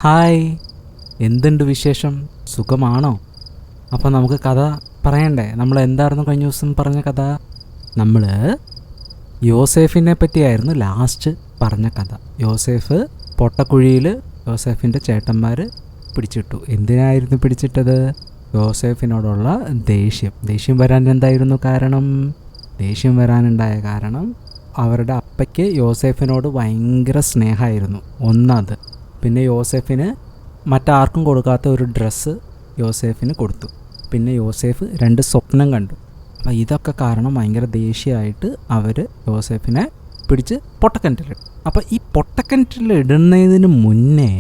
Hi, എന്തുണ്ട് വിശേഷം? സുഖമാണോ? അപ്പോൾ നമുക്ക് കഥ പറയണ്ടേ? നമ്മൾ എന്തായിരുന്നു കഴിഞ്ഞ ദിവസം പറഞ്ഞ കഥ? നമ്മൾ യോസേഫിനെ പറ്റിയായിരുന്നു ലാസ്റ്റ് പറഞ്ഞ കഥ. യോസേഫ് പൊട്ടക്കുഴിയിൽ യോസേഫിൻ്റെ ചേട്ടന്മാർ പിടിച്ചിട്ടു. എന്തിനായിരുന്നു പിടിച്ചിട്ടത്? യോസേഫിനോടുള്ള ദേഷ്യം വരാൻ എന്തായിരുന്നു കാരണം? ദേഷ്യം വരാനുണ്ടായ കാരണം അവരുടെ അപ്പയ്ക്ക് യോസേഫിനോട് ഭയങ്കര സ്നേഹമായിരുന്നു. ഒന്നത്. പിന്നെ യോസേഫിന് മറ്റാർക്കും കൊടുക്കാത്ത ഒരു ഡ്രസ്സ് യോസേഫിന് കൊടുത്തു. പിന്നെ യോസേഫ് 2 സ്വപ്നം കണ്ടു. അപ്പോൾ ഇതൊക്കെ കാരണം ഭയങ്കര ദേഷ്യമായിട്ട് അവർ യോസേഫിനെ പിടിച്ച് പൊട്ടക്കിണറ്റിലിട്ടു. അപ്പോൾ ഈ പൊട്ടക്കിണറ്റിലിടുന്നതിന് മുന്നേ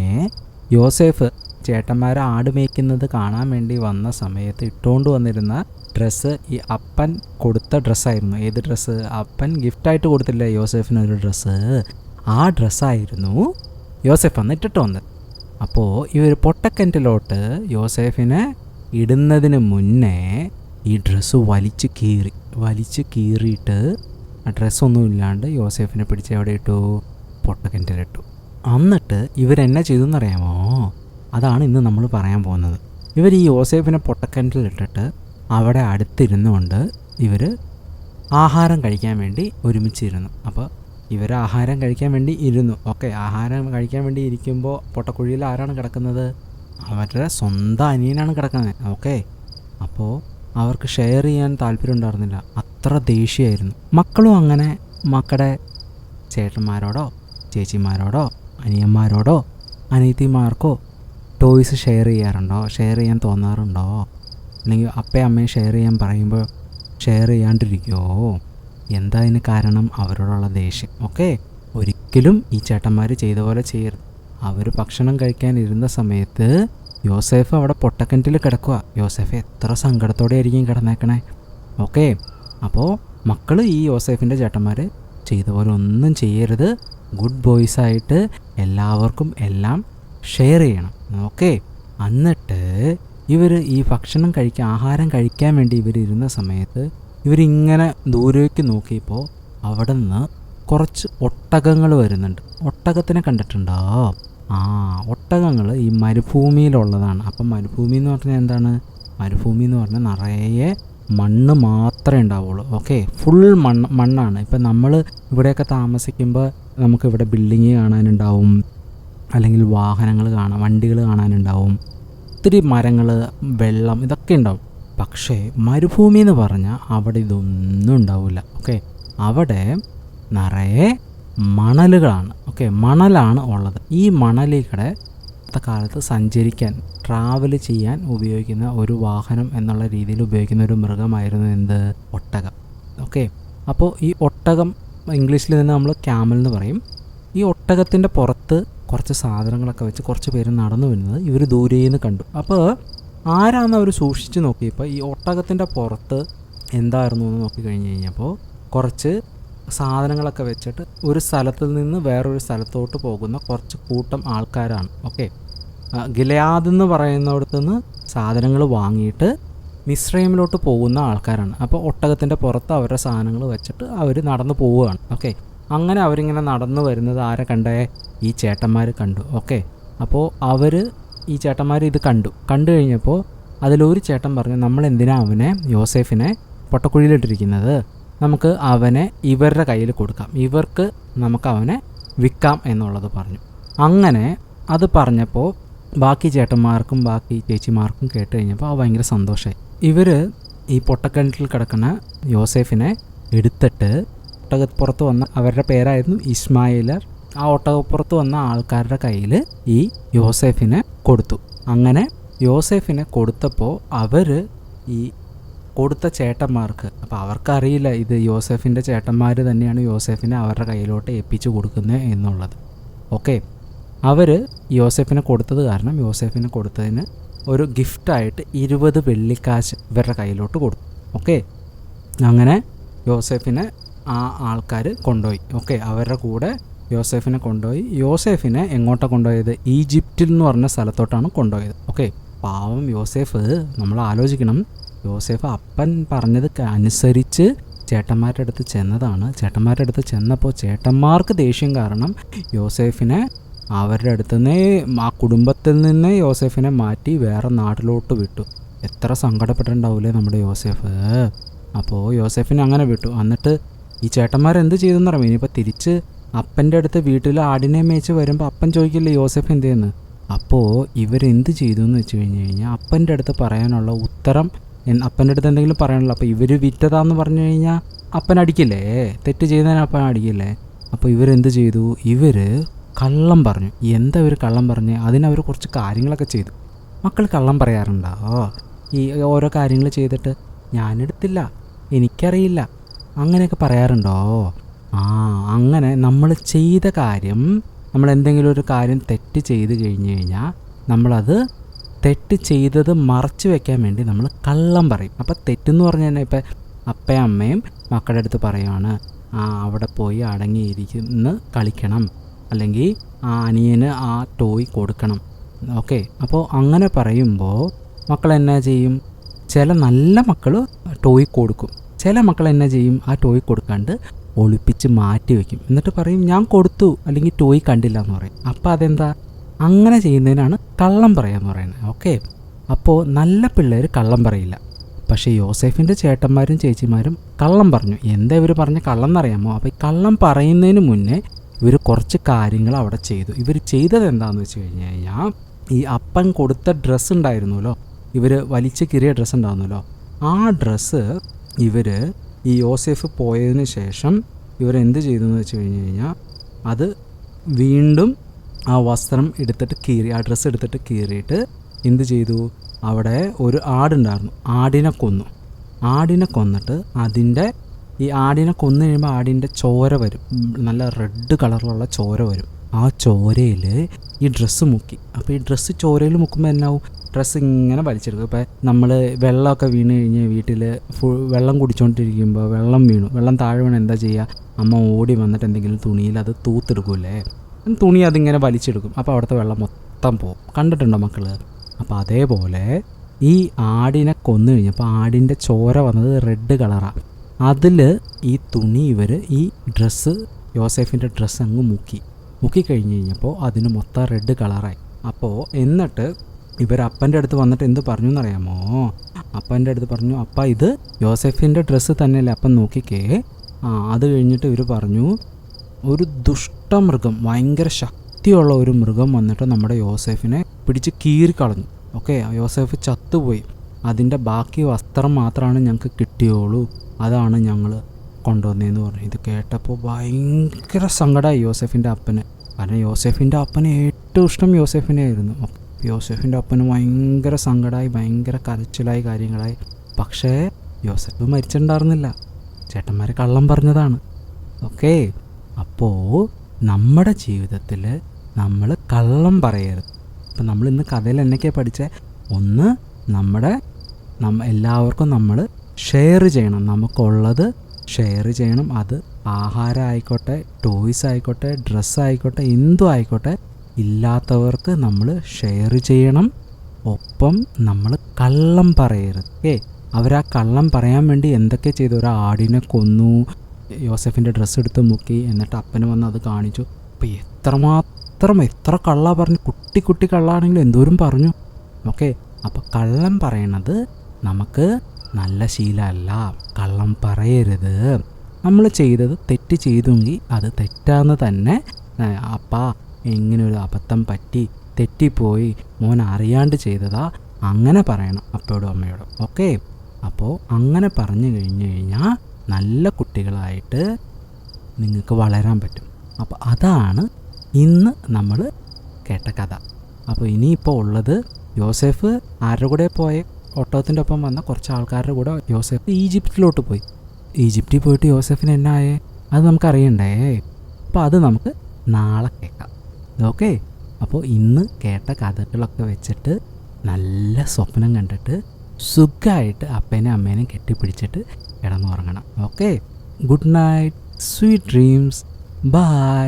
യോസേഫ് ചേട്ടന്മാരെ ആട് മേയ്ക്കുന്നത് കാണാൻ വേണ്ടി വന്ന സമയത്ത് ഇട്ടുകൊണ്ട് വന്നിരുന്ന ഡ്രസ്സ് ഈ അപ്പൻ കൊടുത്ത ഡ്രസ്സായിരുന്നു. ഏത് ഡ്രസ്സ്? അപ്പൻ ഗിഫ്റ്റായിട്ട് കൊടുത്തില്ലേ യോസേഫിനൊരു ഡ്രസ്സ്. ആ ഡ്രസ്സായിരുന്നു യോസേഫ് അന്ന് ഇട്ടിട്ട് വന്നത്. അപ്പോൾ ഇവർ പൊട്ടക്കിണറ്റിലോട്ട് യോസേഫിനെ ഇടുന്നതിന് മുന്നേ ഈ ഡ്രസ്സ് വലിച്ചു കീറിയിട്ട് ആ ഡ്രസ്സൊന്നും ഇല്ലാണ്ട് യോസേഫിനെ പിടിച്ച് എവിടെ ഇട്ടു? പൊട്ടക്കിണറ്റിലിട്ടു. എന്നിട്ട് ഇവരെന്നെ ചെയ്തെന്നറിയാമോ? അതാണ് ഇന്ന് നമ്മൾ പറയാൻ പോകുന്നത്. ഇവർ ഈ യോസേഫിനെ പൊട്ടക്കിണറ്റിലിട്ടിട്ട് അവിടെ അടുത്തിരുന്നുകൊണ്ട് ഇവർ ആഹാരം കഴിക്കാൻ വേണ്ടി ഒരുമിച്ചിരുന്നു. അപ്പോൾ ഇവർ ആഹാരം കഴിക്കാൻ വേണ്ടി ഇരുന്നു. ആഹാരം കഴിക്കാൻ വേണ്ടി ഇരിക്കുമ്പോൾ പൊട്ടക്കുഴിയിൽ ആരാണ് കിടക്കുന്നത്? അവരുടെ സ്വന്തം അനിയനാണ് കിടക്കുന്നത്. അപ്പോൾ അവർക്ക് ഷെയർ ചെയ്യാൻ താല്പര്യം ഉണ്ടായിരുന്നില്ല. അത്ര ദേഷ്യമായിരുന്നു. മക്കളും അങ്ങനെ മക്കളുടെ ചേട്ടന്മാരോടോ ചേച്ചിമാരോടോ അനിയന്മാരോടോ അനിയത്തിമാർക്കോ ടോയ്സ് ഷെയർ ചെയ്യാറുണ്ടോ? ഷെയർ ചെയ്യാൻ തോന്നാറുണ്ടോ? അല്ലെങ്കിൽ അപ്പയും അമ്മയും ഷെയർ ചെയ്യാൻ പറയുമ്പോൾ ഷെയർ ചെയ്യാണ്ടിരിക്കുമോ? എന്താ അതിന് കാരണം? അവരോടുള്ള ദേഷ്യം. ഒരിക്കലും ഈ ചേട്ടന്മാർ ചെയ്ത പോലെ ചെയ്യരുത്. അവർ ഭക്ഷണം കഴിക്കാൻ ഇരുന്ന സമയത്ത് യോസേഫ് അവിടെ പൊട്ടക്കിണറ്റിൽ കിടക്കുക. യോസേഫ് എത്ര സങ്കടത്തോടെ ആയിരിക്കും കിടന്നേക്കണേ. അപ്പോൾ മക്കൾ ഈ യോസേഫിൻ്റെ ചേട്ടന്മാർ ചെയ്ത പോലെ ഒന്നും ചെയ്യരുത്. ഗുഡ് ബോയ്സായിട്ട് എല്ലാവർക്കും എല്ലാം ഷെയർ ചെയ്യണം. എന്നിട്ട് ഇവർ ഈ ആഹാരം കഴിക്കാൻ വേണ്ടി ഇവരിരുന്ന സമയത്ത് ഇവരിങ്ങനെ ദൂരേക്ക് നോക്കിയപ്പോൾ അവിടെ നിന്ന് കുറച്ച് ഒട്ടകങ്ങൾ വരുന്നുണ്ട്. ഒട്ടകത്തിനെ കണ്ടിട്ടുണ്ടോ? ഒട്ടകങ്ങൾ ഈ മരുഭൂമിയിലുള്ളതാണ്. അപ്പം മരുഭൂമി എന്ന് പറഞ്ഞാൽ എന്താണ്? മരുഭൂമി എന്ന് പറഞ്ഞാൽ നിറയെ മണ്ണ് മാത്രമേ ഉണ്ടാവുള്ളൂ. ഫുൾ മണ്ണാണ്. ഇപ്പം നമ്മൾ ഇവിടെയൊക്കെ താമസിക്കുമ്പോൾ നമുക്കിവിടെ ബിൽഡിങ് കാണാനുണ്ടാവും, അല്ലെങ്കിൽ വണ്ടികൾ കാണാനുണ്ടാവും, ഒത്തിരി മരങ്ങൾ, വെള്ളം, ഇതൊക്കെ ഉണ്ടാവും. പക്ഷേ മരുഭൂമി എന്ന് പറഞ്ഞാൽ അവിടെ ഇതൊന്നും ഉണ്ടാവില്ല. അവിടെ നിറയെ മണലുകളാണ്. മണലാണ് ഉള്ളത്. ഈ മണലിലൂടെ അന്നത്തെ കാലത്ത് സഞ്ചരിക്കാൻ, ട്രാവൽ ചെയ്യാൻ ഉപയോഗിക്കുന്ന ഒരു വാഹനം എന്നുള്ള രീതിയിൽ ഉപയോഗിക്കുന്ന ഒരു മൃഗമായിരുന്നു എന്ത്? ഒട്ടകം. അപ്പോൾ ഈ ഒട്ടകം ഇംഗ്ലീഷിൽ നിന്ന് നമ്മൾ ക്യാമൽ എന്ന് പറയും. ഈ ഒട്ടകത്തിൻ്റെ പുറത്ത് കുറച്ച് സാധനങ്ങളൊക്കെ വെച്ച് കുറച്ച് പേര് നടന്നു വരുന്നത് ഇവർ ദൂരേന്ന് കണ്ടു. അപ്പോൾ ആരാന്ന് അവർ സൂക്ഷിച്ച് നോക്കിയപ്പോൾ ഈ ഒട്ടകത്തിൻ്റെ പുറത്ത് എന്തായിരുന്നു എന്ന് നോക്കിക്കഴിഞ്ഞ് കഴിഞ്ഞപ്പോൾ കുറച്ച് സാധനങ്ങളൊക്കെ വെച്ചിട്ട് ഒരു സ്ഥലത്ത് നിന്ന് വേറൊരു സ്ഥലത്തോട്ട് പോകുന്ന കുറച്ച് കൂട്ടം ആൾക്കാരാണ്. ഗിലെയാദ് എന്ന് പറയുന്നിടത്തു നിന്ന് സാധനങ്ങൾ വാങ്ങിയിട്ട് മിസ്രൈമിലോട്ട് പോകുന്ന ആൾക്കാരാണ്. അപ്പോൾ ഒട്ടകത്തിൻ്റെ പുറത്ത് അവരുടെ സാധനങ്ങൾ വെച്ചിട്ട് അവർ നടന്നു പോവുകയാണ്. അങ്ങനെ അവരിങ്ങനെ നടന്നു വരുന്നത് ആരെ കണ്ടേ? ഈ ചേട്ടന്മാർ കണ്ടു. അപ്പോൾ ഈ ചേട്ടന്മാർ ഇത് കണ്ടു കഴിഞ്ഞപ്പോൾ അതിലൊരു ചേട്ടൻ പറഞ്ഞു, നമ്മൾ എന്തിനാ യോസേഫിനെ പൊട്ടക്കുഴിയിലിട്ടിരിക്കുന്നത്? നമുക്ക് അവനെ ഇവരുടെ കയ്യിൽ കൊടുക്കാം, ഇവർക്ക് നമുക്ക് അവനെ വിൽക്കാം എന്നുള്ളത് പറഞ്ഞു. അങ്ങനെ അത് പറഞ്ഞപ്പോൾ ബാക്കി ചേട്ടന്മാർക്കും ബാക്കി ചേച്ചിമാർക്കും കേട്ട് കഴിഞ്ഞപ്പോൾ ഭയങ്കര സന്തോഷമായി. ഇവർ ഈ പൊട്ടക്കിണറ്റിൽ കിടക്കുന്ന യോസേഫിനെ എടുത്തിട്ട് ഒട്ടകപ്പുറത്ത് വന്ന അവരുടെ പേരായിരുന്നു ഇസ്മായിലർ. ആ ഒട്ടകപ്പുറത്ത് വന്ന ആൾക്കാരുടെ കയ്യിൽ ഈ യോസേഫിനെ കൊടുത്തു. അങ്ങനെ യോസേഫിനെ കൊടുത്തപ്പോൾ അവർ ഈ കൊടുത്ത ചേട്ടന്മാർക്ക്, അപ്പോൾ അവർക്കറിയില്ല ഇത് യോസേഫിൻ്റെ ചേട്ടന്മാർ തന്നെയാണ് യോസേഫിനെ അവരുടെ കയ്യിലോട്ട് ഏൽപ്പിച്ചു കൊടുക്കുന്നത് എന്നുള്ളത്. അവർ യോസേഫിനെ കൊടുത്തത് കാരണം യോസേഫിനെ കൊടുത്തതിന് ഒരു ഗിഫ്റ്റായിട്ട് 20 വെള്ളിക്കാശ് ഇവരുടെ കയ്യിലോട്ട് കൊടുത്തു. അങ്ങനെ യോസേഫിനെ ആ ആൾക്കാർ കൊണ്ടുപോയി. അവരുടെ കൂടെ യോസേഫിനെ കൊണ്ടുപോയി. യോസേഫിനെ എങ്ങോട്ടാണ് കൊണ്ടുപോയത്? ഈജിപ്തിൽ എന്ന് പറഞ്ഞ സ്ഥലത്തോട്ടാണ് കൊണ്ടുപോയത്. പാവം യോസേഫ്, നമ്മൾ ആലോചിക്കണം, യോസേഫ് അപ്പൻ പറഞ്ഞത് അനുസരിച്ച് ചേട്ടന്മാരുടെ അടുത്ത് ചെന്നതാണ്. ചേട്ടന്മാരുടെ അടുത്ത് ചെന്നപ്പോൾ ചേട്ടന്മാർക്ക് ദേഷ്യം കാരണം യോസേഫിനെ അവരുടെ അടുത്തുനിന്നേ ആ കുടുംബത്തിൽ നിന്നേ യോസേഫിനെ മാറ്റി വേറെ നാട്ടിലോട്ട് വിട്ടു. എത്ര സങ്കടപ്പെട്ടിട്ടുണ്ടാവില്ലേ നമ്മുടെ യോസേഫ്. അപ്പോൾ യോസേഫിനെ അങ്ങനെ വിട്ടു. എന്നിട്ട് ഈ ചേട്ടന്മാരെന്ത് ചെയ്തെന്ന് അറിയാം. ഇനിയിപ്പോൾ തിരിച്ച് അപ്പൻ്റെ അടുത്ത് വീട്ടിൽ ആടിനെ മേച്ച് വരുമ്പോൾ അപ്പൻ ചോദിക്കില്ലേ യോസേഫ് എന്ത് ചെയ്യുന്നു. അപ്പോൾ ഇവരെന്ത് ചെയ്തു എന്ന് വെച്ച് കഴിഞ്ഞ് കഴിഞ്ഞാൽ അപ്പൻ്റെ അടുത്ത് പറയാനുള്ള ഉത്തരം, അപ്പൻ്റെ അടുത്ത് എന്തെങ്കിലും പറയാനുള്ളൂ. അപ്പോൾ ഇവർ വിറ്റതാന്ന് പറഞ്ഞു കഴിഞ്ഞാൽ അപ്പൻ അടിക്കില്ലേ, തെറ്റ് ചെയ്യുന്നതിന് അപ്പൻ അടിക്കില്ലേ. അപ്പോൾ ഇവരെന്ത് ചെയ്തു, ഇവർ കള്ളം പറഞ്ഞു. എന്താ ഇവർ കള്ളം പറഞ്ഞ്, അതിനവർ കുറച്ച് കാര്യങ്ങളൊക്കെ ചെയ്തു. മക്കൾ കള്ളം പറയാറുണ്ടോ? ഈ ഓരോ കാര്യങ്ങൾ ചെയ്തിട്ട് ഞാനെടുത്തില്ല, എനിക്കറിയില്ല, അങ്ങനെയൊക്കെ പറയാറുണ്ടോ? അങ്ങനെ നമ്മൾ ചെയ്ത കാര്യം, നമ്മൾ എന്തെങ്കിലും ഒരു കാര്യം തെറ്റ് ചെയ്ത് കഴിഞ്ഞ് കഴിഞ്ഞാൽ നമ്മളത് തെറ്റ് ചെയ്തത് മറച്ചു വെക്കാൻ വേണ്ടി നമ്മൾ കള്ളം പറയും. അപ്പോൾ തെറ്റെന്ന് പറഞ്ഞു കഴിഞ്ഞാൽ ഇപ്പം അപ്പയും അമ്മയും മക്കളുടെ അടുത്ത് പറയുവാണ്, അവിടെ പോയി അടങ്ങിയിരിക്കുന്ന കളിക്കണം, അല്ലെങ്കിൽ ആ അനിയന് ആ ടോയ് കൊടുക്കണം. ഓക്കെ, അപ്പോൾ അങ്ങനെ പറയുമ്പോൾ മക്കൾ എന്നാ ചെയ്യും? ചില നല്ല മക്കൾ ടോയ് കൊടുക്കും. ചില മക്കൾ എന്നാ ചെയ്യും? ആ ടോയ് കൊടുക്കാണ്ട് ഒളിപ്പിച്ച് മാറ്റി വയ്ക്കും. എന്നിട്ട് പറയും ഞാൻ കൊടുത്തു, അല്ലെങ്കിൽ ടോയ് കണ്ടില്ല എന്ന് പറയും. അപ്പോൾ അതെന്താ? അങ്ങനെ ചെയ്യുന്നതിനാണ് കള്ളം പറയാന്ന് പറയുന്നത്. ഓക്കെ, അപ്പോൾ നല്ല പിള്ളേർ കള്ളം പറയില്ല. പക്ഷേ യോസേഫിൻ്റെ ചേട്ടന്മാരും ചേച്ചിമാരും കള്ളം പറഞ്ഞു. എന്താ ഇവർ പറഞ്ഞ കള്ളം എന്നറിയാമോ? അപ്പോൾ ഈ കള്ളം പറയുന്നതിന് മുന്നേ ഇവർ കുറച്ച് കാര്യങ്ങൾ അവിടെ ചെയ്തു. ഇവർ ചെയ്തത് എന്താണെന്ന് വെച്ച് കഴിഞ്ഞ് കഴിഞ്ഞാൽ, ഈ അപ്പൻ കൊടുത്ത ഡ്രസ്സ് ഉണ്ടായിരുന്നല്ലോ, ഇവർ വലിച്ച് കീറിയ ഡ്രസ്സ് ഉണ്ടായിരുന്നല്ലോ, ആ ഡ്രസ്സ് ഇവർ ഈ യോസേഫ് പോയതിന് ശേഷം ഇവരെന്ത് ചെയ്തു എന്ന് വെച്ച് കഴിഞ്ഞ് കഴിഞ്ഞാൽ, അത് വീണ്ടും ആ വസ്ത്രം എടുത്തിട്ട് കീറി, ആ ഡ്രസ്സ് എടുത്തിട്ട് കീറിയിട്ട് എന്ത് ചെയ്തു, അവിടെ ഒരു ആടുണ്ടായിരുന്നു, ആടിനെ കൊന്നു. ആടിനെ കൊന്നിട്ട് ഈ ആടിനെ കൊന്നു കഴിയുമ്പോൾ ആടിൻ്റെ ചോര വരും, നല്ല റെഡ് കളറിലുള്ള ചോര വരും. ആ ചോരയിൽ ഈ ഡ്രസ്സ് മുക്കി. അപ്പോൾ ഈ ഡ്രസ്സ് ചോരയിൽ മുക്കുമ്പോൾ എന്നാവും, ഡ്രസ്സ് ഇങ്ങനെ വലിച്ചെടുക്കും. ഇപ്പോൾ നമ്മൾ വെള്ളമൊക്കെ വീണ് കഴിഞ്ഞ് വീട്ടിൽ വെള്ളം കുടിച്ചുകൊണ്ടിരിക്കുമ്പോൾ വെള്ളം വീണു, വെള്ളം താഴെ വീണ് എന്താ ചെയ്യുക, അമ്മ ഓടി വന്നിട്ട് എന്തെങ്കിലും തുണിയിൽ അത് തൂത്തെടുക്കൂലേ, തുണി അതിങ്ങനെ വലിച്ചെടുക്കും. അപ്പോൾ അവിടുത്തെ വെള്ളം മൊത്തം പോകും. കണ്ടിട്ടുണ്ടോ മക്കൾ? അപ്പോൾ അതേപോലെ ഈ ആടിനെ കൊന്നു കഴിഞ്ഞപ്പോൾ ആടിൻ്റെ ചോര വന്നത് റെഡ് കളറാണ്. അതിൽ ഈ തുണി ഇവർ ഈ ഡ്രസ്സ്, യോസേഫിൻ്റെ ഡ്രസ്സ് അങ്ങ് മുക്കി കഴിഞ്ഞ് കഴിഞ്ഞപ്പോൾ അതിന് മൊത്തം റെഡ് കളറായി. അപ്പോൾ എന്നിട്ട് ഇവർ അപ്പൻ്റെ അടുത്ത് വന്നിട്ട് എന്ത് പറഞ്ഞു എന്നറിയാമോ? അപ്പൻ്റെ അടുത്ത് പറഞ്ഞു, അപ്പ ഇത് യോസേഫിൻ്റെ ഡ്രസ്സ് തന്നെയല്ലേ, അപ്പം നോക്കിക്കേ. അത് കഴിഞ്ഞിട്ട് ഇവർ പറഞ്ഞു, ഒരു ദുഷ്ടമൃഗം, ഭയങ്കര ശക്തിയുള്ള ഒരു മൃഗം വന്നിട്ട് നമ്മുടെ യോസേഫിനെ പിടിച്ച് കീറിക്കളഞ്ഞു. ഓക്കെ, യോസേഫ് ചത്തുപോയി. അതിൻ്റെ ബാക്കി വസ്ത്രം മാത്രമാണ് ഞങ്ങൾക്ക് കിട്ടിയുള്ളൂ, അതാണ് ഞങ്ങൾ കൊണ്ടുവന്നതെന്ന് പറഞ്ഞു. ഇത് കേട്ടപ്പോൾ ഭയങ്കര സങ്കടമായി യോസേഫിൻ്റെ അപ്പന്. കാരണം യോസേഫിൻ്റെ അപ്പന് ഏറ്റവും ഇഷ്ടം യോസേഫിനെ ആയിരുന്നു. യോസേഫിൻ്റെ അപ്പന് ഭയങ്കര സങ്കടമായി, ഭയങ്കര കരച്ചിലായി, കാര്യങ്ങളായി. പക്ഷേ യോസേഫ് മരിച്ചിട്ടുണ്ടായിരുന്നില്ല, ചേട്ടന്മാർ കള്ളം പറഞ്ഞതാണ്. ഓക്കെ, അപ്പോൾ നമ്മുടെ ജീവിതത്തിൽ നമ്മൾ കള്ളം പറയരുത്. അപ്പം നമ്മൾ ഇന്ന് കഥയിൽ എന്നൊക്കെയാണ് പഠിച്ചത്? ഒന്ന്, എല്ലാവർക്കും നമ്മൾ ഷെയർ ചെയ്യണം, നമുക്കുള്ളത് ഷെയർ ചെയ്യണം. അത് ആഹാരം ആയിക്കോട്ടെ, ടോയ്സ് ആയിക്കോട്ടെ, ഡ്രസ്സ് ആയിക്കോട്ടെ, എന്തും ആയിക്കോട്ടെ, ഇല്ലാത്തവർക്ക് നമ്മൾ ഷെയർ ചെയ്യണം. ഒപ്പം നമ്മൾ കള്ളം പറയരുത്. അവരാ കള്ളം പറയാൻ വേണ്ടി എന്തൊക്കെ ചെയ്തു? ഒരു ആടിനെ കൊന്നു, യോസേഫിൻ്റെ ഡ്രസ്സ് എടുത്ത് മുക്കി, എന്നിട്ട് അപ്പന് വന്ന് അത് കാണിച്ചു. അപ്പോൾ എത്ര കള്ള പറഞ്ഞു, കുട്ടി കള്ളാണെങ്കിലും എന്തോരം പറഞ്ഞു. ഓക്കെ, അപ്പോൾ കള്ളം പറയണത് നമുക്ക് നല്ല ശീലമല്ല. കള്ളം പറയരുത്. നമ്മൾ ചെയ്തത് തെറ്റ് ചെയ്തെങ്കിൽ അത് തെറ്റാന്ന് തന്നെ, അപ്പാ ഇങ്ങനെ ഒരു അബദ്ധം പറ്റി, തെറ്റിപ്പോയി, മോൻ അറിയാണ്ട് ചെയ്തതാ, അങ്ങനെ പറയണം അപ്പയോടും അമ്മയോടും. ഓക്കെ, അപ്പോൾ അങ്ങനെ പറഞ്ഞു കഴിഞ്ഞാൽ നല്ല കുട്ടികളായിട്ട് നിങ്ങൾക്ക് വളരാൻ പറ്റും. അപ്പോൾ അതാണ് ഇന്ന് നമ്മൾ കേട്ട കഥ. അപ്പോൾ ഇനിയിപ്പോൾ ഉള്ളത്, യോസേഫ് ആരുടെ കൂടെ പോയ, ഒട്ടകത്തിൻ്റെ ഒപ്പം വന്ന കുറച്ച് ആൾക്കാരുടെ കൂടെ യോസേഫ് ഈജിപ്തിലോട്ട് പോയി. ഈജിപ്തിൽ പോയിട്ട് യോസേഫിന് എന്നായേ അത് നമുക്കറിയണ്ടേ. അപ്പോൾ അത് നമുക്ക് നാളെ കേൾക്കാം. ഓക്കെ, അപ്പോൾ ഇന്ന് കേട്ട കഥകളൊക്കെ വെച്ചിട്ട് നല്ല സ്വപ്നം കണ്ടിട്ട് സുഖമായിട്ട് അപ്പേനെ അമ്മേനെ കെട്ടിപ്പിടിച്ചിട്ട് കിടന്നുറങ്ങണം. Okay, good night, sweet dreams, by.